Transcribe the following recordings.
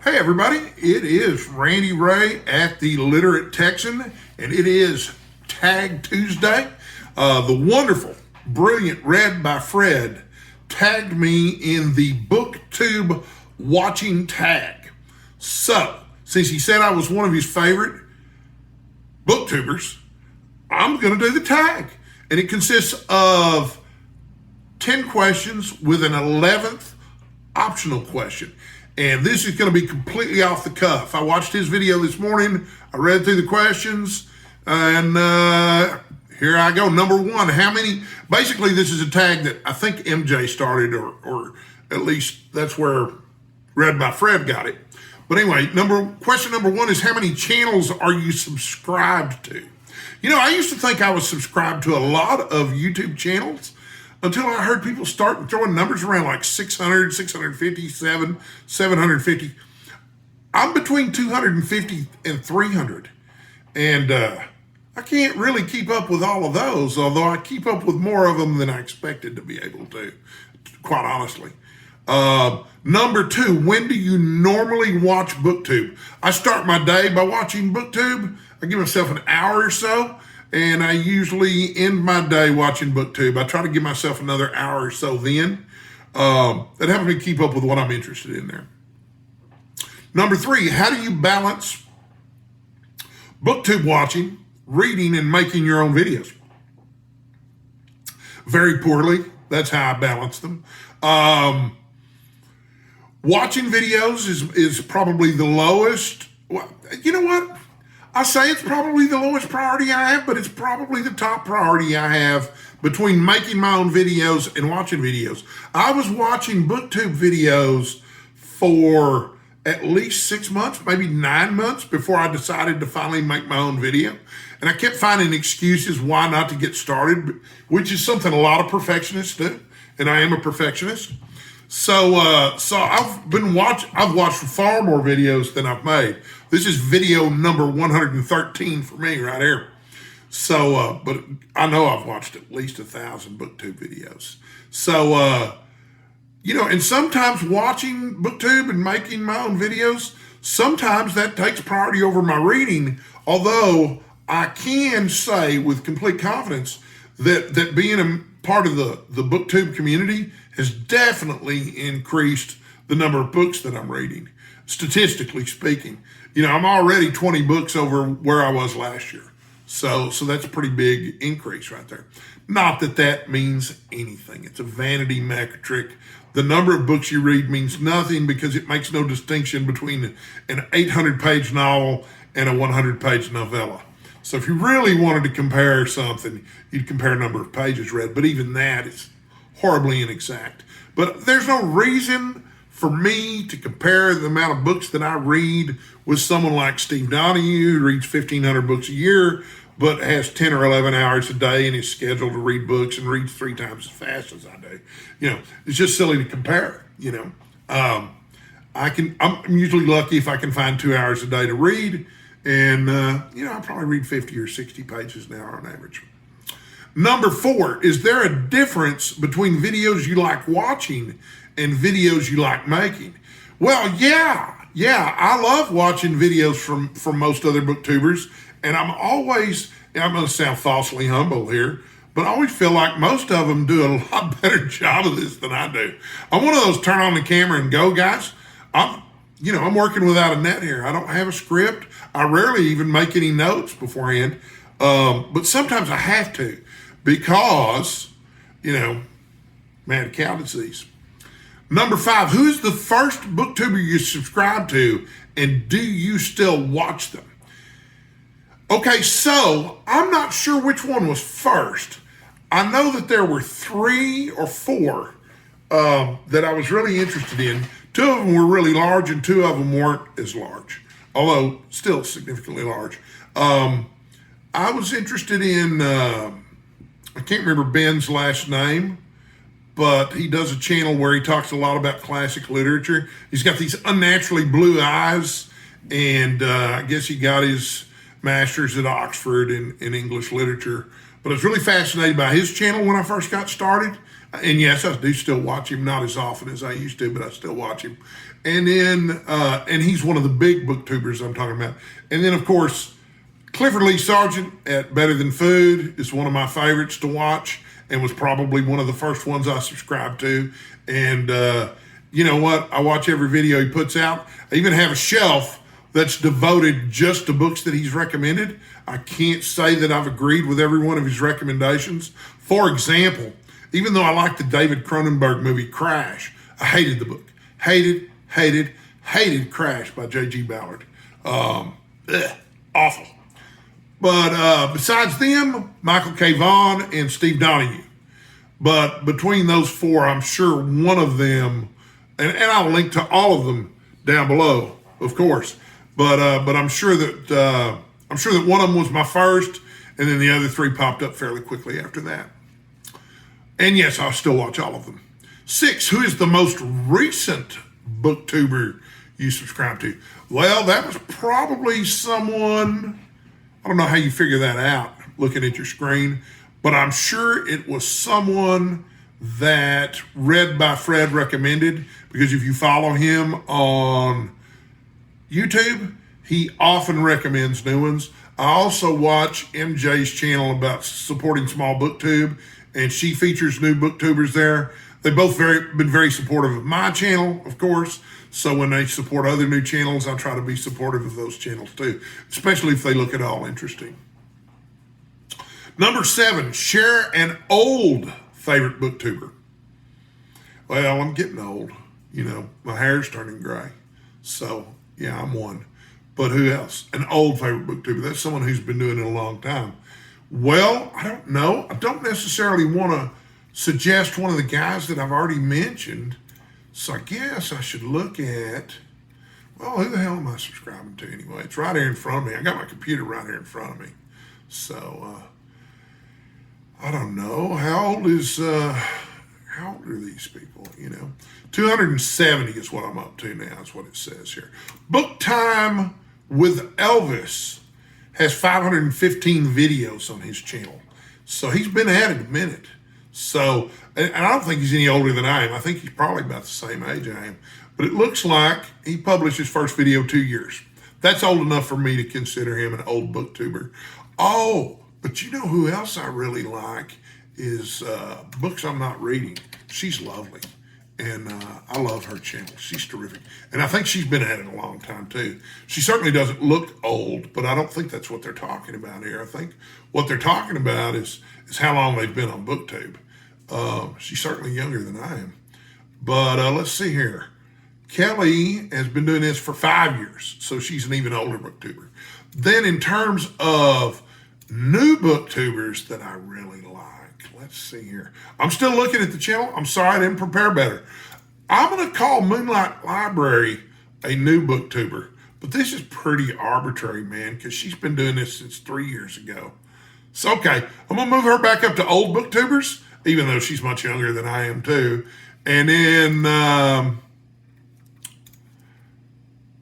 Hey everybody, it is Randy Ray at the Literate Texan, and it is Tag Tuesday. The wonderful, brilliant Read by Fred tagged me in the Booktube Watching Tag. So, since he said I was one of his favorite booktubers, I'm going to do the tag. And it consists of 10 questions with an 11th optional question. And this is going to be completely off the cuff. I watched his video this morning. I read through the questions, and here I go. Number one, how many? Basically, this is a tag that I think MJ started, or at least that's where Read by Fred got it. But anyway, question number one is, how many channels are you subscribed to? You know, I used to think I was subscribed to a lot of YouTube channels, until I heard people start throwing numbers around like 600, 650, 750. I'm between 250 and 300. And I can't really keep up with all of those, although I keep up with more of them than I expected to be able to, quite honestly. Number two, when do you normally watch BookTube? I start my day by watching BookTube. I give myself an hour or so, and I usually end my day watching BookTube. I try to give myself another hour or so then. That helps me keep up with what I'm interested in there. Number three, how do you balance BookTube watching, reading, and making your own videos? Very poorly. That's how I balance them. Watching videos is probably the lowest. Well, you know what? I say it's probably the lowest priority I have, but it's probably the top priority I have between making my own videos and watching videos. I was watching BookTube videos for at least 6 months, maybe 9 months before I decided to finally make my own video. And I kept finding excuses why not to get started, which is something a lot of perfectionists do. And I am a perfectionist. So I've watched far more videos than I've made. This is video number 113 for me right here. So, but I know I've watched at least 1,000 BookTube videos. So, you know, and sometimes watching BookTube and making my own videos, sometimes that takes priority over my reading. Although I can say with complete confidence that being a part of the BookTube community has definitely increased the number of books that I'm reading, statistically speaking. You know, I'm already 20 books over where I was last year. So that's a pretty big increase right there. Not that that means anything. It's a vanity metric. The number of books you read means nothing because it makes no distinction between an 800-page novel and a 100-page novella. So if you really wanted to compare something, you'd compare number of pages read, but even that is horribly inexact. But there's no reason for me to compare the amount of books that I read with someone like Steve Donahue, who reads 1,500 books a year, but has 10 or 11 hours a day and is scheduled to read books and reads 3 times as fast as I do. You know, it's just silly to compare, you know. I'm usually lucky if I can find 2 hours a day to read, and, you know, I probably read 50 or 60 pages now on average. Number four, is there a difference between videos you like watching and videos you like making? Well, yeah, I love watching videos from most other booktubers, and I'm going to sound falsely humble here, but I always feel like most of them do a lot better job of this than I do. I'm one of those turn on the camera and go guys. I'm working without a net here. I don't have a script. I rarely even make any notes beforehand, but sometimes I have to because, you know, mad cow disease. Number five, who's the first booktuber you subscribe to, and do you still watch them? Okay, so I'm not sure which one was first. I know that there were 3 or 4 that I was really interested in. 2 of them were really large, and 2 of them weren't as large, although still significantly large. I was interested in, I can't remember Ben's last name, but he does a channel where he talks a lot about classic literature. He's got these unnaturally blue eyes, and I guess he got his master's at Oxford in English literature. But I was really fascinated by his channel when I first got started, And yes, I do still watch him, not as often as I used to, but I still watch him. And then, and he's one of the big booktubers I'm talking about. And then, of course, Clifford Lee Sargent at Better Than Food is one of my favorites to watch and was probably one of the first ones I subscribed to. And you know what? I watch every video he puts out. I even have a shelf that's devoted just to books that he's recommended. I can't say that I've agreed with every one of his recommendations. For example, even though I like the David Cronenberg movie Crash, I hated the book. Hated Crash by J.G. Ballard. Awful. But besides them, Michael K. Vaughan and Steve Donahue. But between those four, I'm sure one of them, and I'll link to all of them down below, of course. But I'm sure that one of them was my first, and then the other three popped up fairly quickly after that. And yes, I'll still watch all of them. 6, who is the most recent booktuber you subscribe to? Well, that was probably someone, I don't know how you figure that out looking at your screen, but I'm sure it was someone that Read by Fred recommended, because if you follow him on YouTube, he often recommends new ones. I also watch MJ's channel about supporting small booktube, and she features new booktubers there. They've both been very supportive of my channel, of course. So when they support other new channels, I try to be supportive of those channels too, especially if they look at all interesting. Number 7, share an old favorite booktuber. Well, I'm getting old. You know, my hair's turning gray. So, yeah, I'm one. But who else? An old favorite booktuber. That's someone who's been doing it a long time. Well, I don't know. I don't necessarily want to suggest one of the guys that I've already mentioned. So I guess I should look at, well, who the hell am I subscribing to anyway? It's right here in front of me. I got my computer right here in front of me. So, I don't know. How old are these people, you know? 270 is what I'm up to now, is what it says here. Book Time with Elvis has 515 videos on his channel. So he's been at it a minute. So, and I don't think he's any older than I am. I think he's probably about the same age I am. But it looks like he published his first video 2 years. That's old enough for me to consider him an old booktuber. Oh, but you know who else I really like is Books I'm Not Reading. She's lovely. And I love her channel. She's terrific. And I think she's been at it a long time too. She certainly doesn't look old, but I don't think that's what they're talking about here. I think what they're talking about is how long they've been on BookTube. She's certainly younger than I am. But let's see here. Kelly has been doing this for 5 years, so she's an even older booktuber. Then in terms of new booktubers that I really like, let's see here. I'm still looking at the channel. I'm sorry I didn't prepare better. I'm going to call Moonlight Library a new booktuber, but this is pretty arbitrary, man, because she's been doing this since 3 years ago. So, okay, I'm going to move her back up to old booktubers, even though she's much younger than I am too. And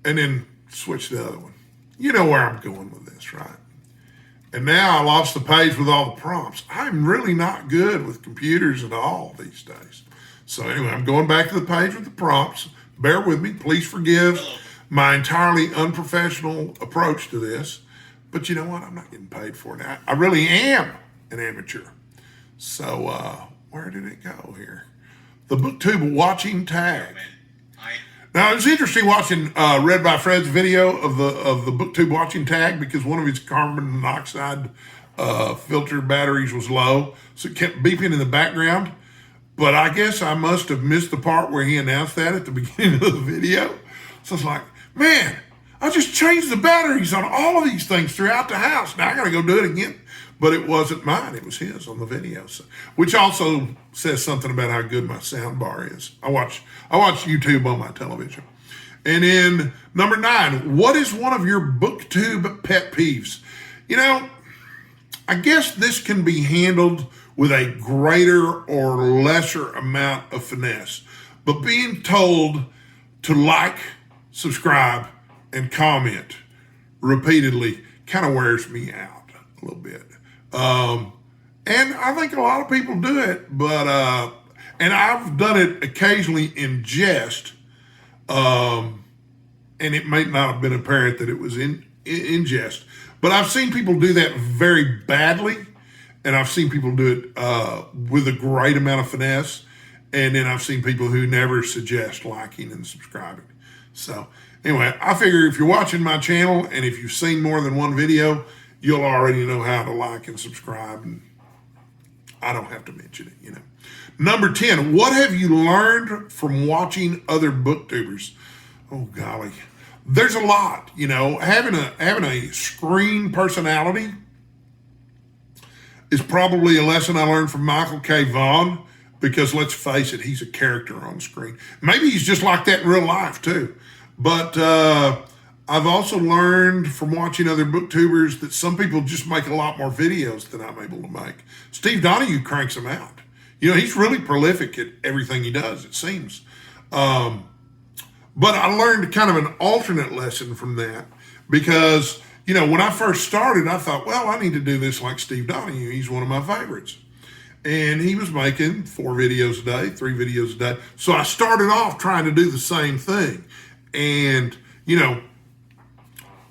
then switch to the other one. You know where I'm going with this, right? And now I lost the page with all the prompts. I'm really not good with computers at all these days. So anyway, I'm going back to the page with the prompts. Bear with me. Please forgive my entirely unprofessional approach to this. But you know what? I'm not getting paid for it. I really am an amateur. So where did it go here? The Booktube Watching Tag. Now, it was interesting watching Read by Fred's video of the Booktube Watching Tag, because one of his carbon monoxide filter batteries was low, so it kept beeping in the background. But I guess I must have missed the part where he announced that at the beginning of the video. So it's like, man, I just changed the batteries on all of these things throughout the house. Now I got to go do it again. But it wasn't mine. It was his on the video, so, which also says something about how good my sound bar is. I watch YouTube on my television. And then number 9, what is one of your BookTube pet peeves? You know, I guess this can be handled with a greater or lesser amount of finesse. But being told to like, subscribe, and comment repeatedly kind of wears me out a little bit. And I think a lot of people do it, but And I've done it occasionally in jest, and it may not have been apparent that it was in jest. But I've seen people do that very badly, and I've seen people do it with a great amount of finesse. And then I've seen people who never suggest liking and subscribing. So anyway, I figure if you're watching my channel and if you've seen more than one video, you'll already know how to like and subscribe. And I don't have to mention it, you know. Number 10, what have you learned from watching other booktubers? Oh, golly. There's a lot, you know. Having a screen personality is probably a lesson I learned from Michael K. Vaughan, because let's face it, he's a character on screen. Maybe he's just like that in real life too. But I've also learned from watching other booktubers that some people just make a lot more videos than I'm able to make. Steve Donahue cranks them out. You know, he's really prolific at everything he does, it seems. But I learned kind of an alternate lesson from that because, you know, when I first started, I thought, well, I need to do this like Steve Donahue. He's one of my favorites. And he was making 4 videos a day, 3 videos a day. So I started off trying to do the same thing. And, you know,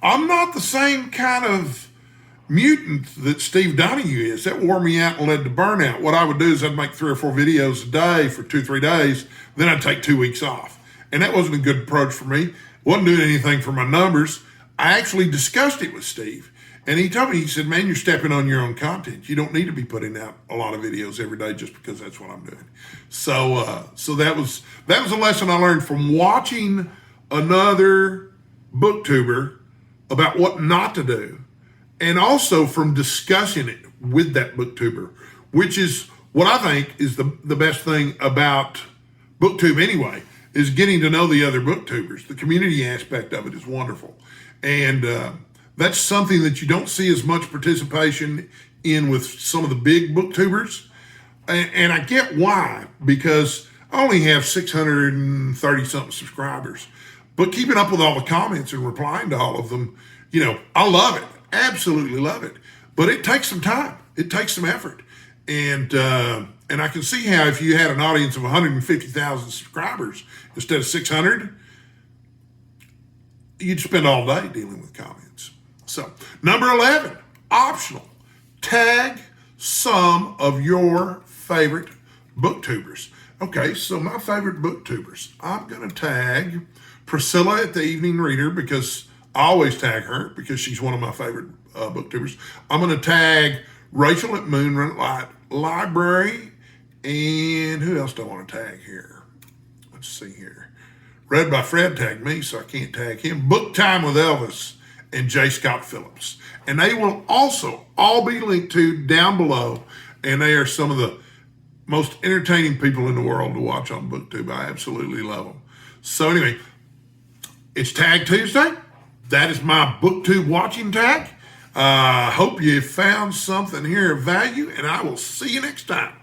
I'm not the same kind of mutant that Steve Donahue is. That wore me out and led to burnout. What I would do is I'd make 3 or 4 videos a day for 2-3 days. Then I'd take 2 weeks off. And that wasn't a good approach for me. Wasn't doing anything for my numbers. I actually discussed it with Steve. And he told me, he said, man, you're stepping on your own content. You don't need to be putting out a lot of videos every day just because that's what I'm doing. So that was a lesson I learned from watching another booktuber about what not to do, and also from discussing it with that booktuber, which is what I think is the best thing about booktube anyway, is getting to know the other booktubers. The community aspect of it is wonderful. And that's something that you don't see as much participation in with some of the big booktubers. And I get why, because I only have 630 something subscribers, but keeping up with all the comments and replying to all of them, you know, I love it, absolutely love it, but it takes some time. It takes some effort. And I can see how if you had an audience of 150,000 subscribers instead of 600, you'd spend all day dealing with comments. So, number 11, optional. Tag some of your favorite booktubers. Okay, so my favorite booktubers. I'm going to tag Priscilla at the Evening Reader because I always tag her because she's one of my favorite booktubers. I'm going to tag Rachel at Moonlight Library. And who else do I want to tag here? Let's see here. Read by Fred tagged me, so I can't tag him. Book Time with Elvis and J. Scott Phillips. And they will also all be linked to down below. And they are some of the most entertaining people in the world to watch on BookTube. I absolutely love them. So anyway, it's Tag Tuesday. That is my BookTube watching tag. Hope you found something here of value, and I will see you next time.